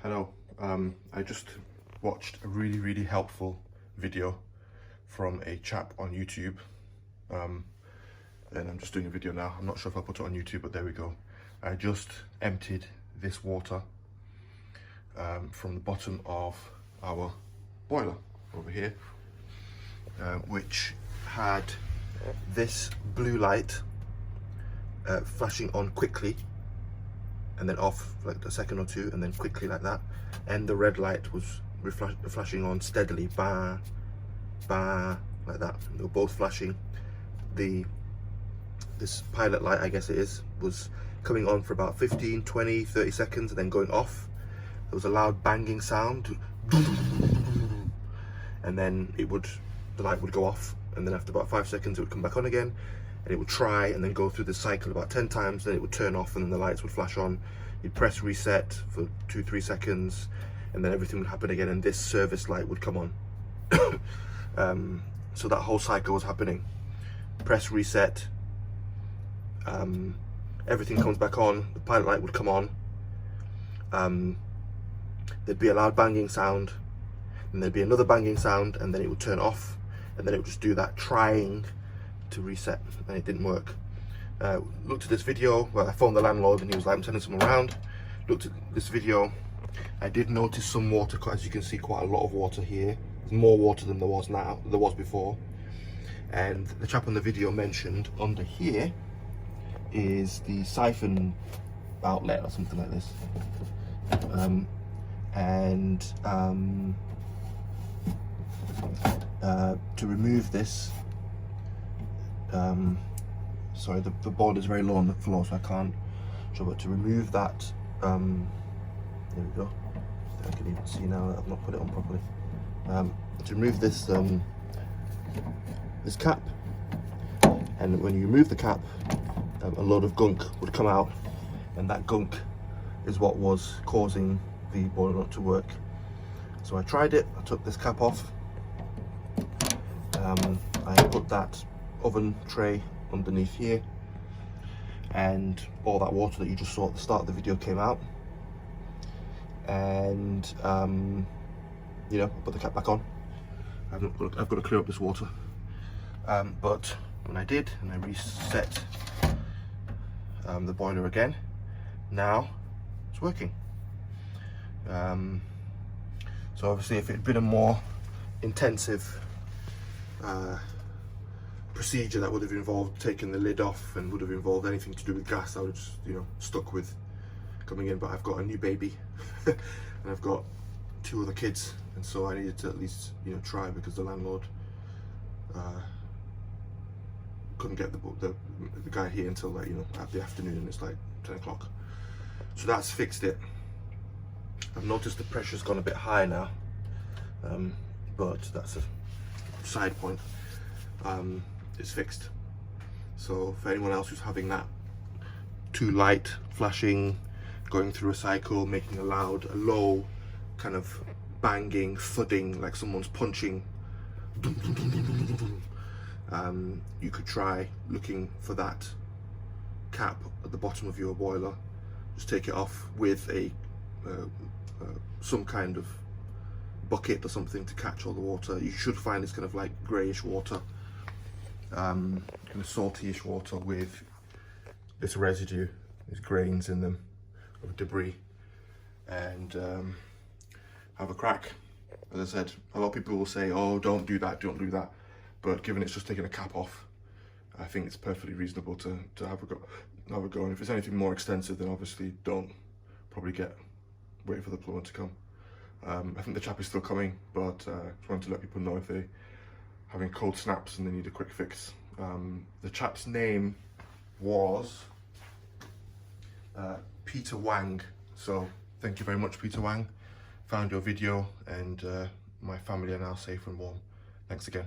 Hello, I just watched a really helpful video from a chap on YouTube, and I'm just doing a video now. I'm not sure if I'll put it on YouTube, but there we go. I just emptied this water from the bottom of our boiler over here, which had this blue light flashing on quickly and then off for like a second or two, and then quickly like that, and the red light was flashing on steadily, bah, bah, like that. They were both flashing. This pilot light, I guess it is, was coming on for about 15, 20, 30 seconds and then going off. There was a loud banging sound, and then the light would go off, and then after about 5 seconds it would come back on again, and it would try and then go through the cycle about 10 times, then it would turn off and then the lights would flash on. You'd press reset for 2-3 seconds and then everything would happen again, and this service light would come on. So that whole cycle was happening. Press reset, everything comes back on, the pilot light would come on, there'd be a loud banging sound, and there'd be another banging sound, and then it would turn off, and then it would just do that, trying to reset, and it didn't work. Looked at this video. Well, I phoned the landlord and he was like, I'm sending someone around. Looked at this video. I did notice some water, as you can see, quite a lot of water here. There's more water than there was before. And the chap on the video mentioned under here is the siphon outlet or something like this. To remove this, sorry, the board is very low on the floor, so I can't show, but to remove that, there we go. I can even see now that I've not put it on properly. To remove this this cap, and when you remove the cap, a load of gunk would come out, and that gunk is what was causing the boiler not to work. So I tried it. I took this cap off. I put that oven tray underneath here, and all that water that you just saw at the start of the video came out, and you know, put the cap back on. I've got to clear up this water, but when I did, and I reset the boiler again, now it's working. So obviously, if it had been a more intensive procedure that would have involved taking the lid off and would have involved anything to do with gas, I would have just, you know, stuck with coming in. But I've got a new baby and I've got 2 other kids, and so I needed to at least, you know, try, because the landlord couldn't get the guy here until, like, you know, at the afternoon, and it's like 10 o'clock. So that's fixed it. I've noticed the pressure's gone a bit high now, but that's a side point. It's fixed. So for anyone else who's having that too light flashing, going through a cycle, making a low kind of banging, thudding, like someone's punching, you could try looking for that cap at the bottom of your boiler. Just take it off with a some kind of bucket or something to catch all the water. You should find this kind of like greyish water, kind of saltyish water with this residue, these grains in them of debris, and have a crack. As I said, a lot of people will say, oh, don't do that, but given it's just taking a cap off, I think it's perfectly reasonable to have a go. And if it's anything more extensive, then obviously don't. Probably wait for the plumber to come. I think the chap is still coming, but just wanted to let people know if they're having cold snaps and they need a quick fix. The chap's name was Peter Wang, so thank you very much, Peter Wang. Found your video, and my family are now safe and warm. Thanks again.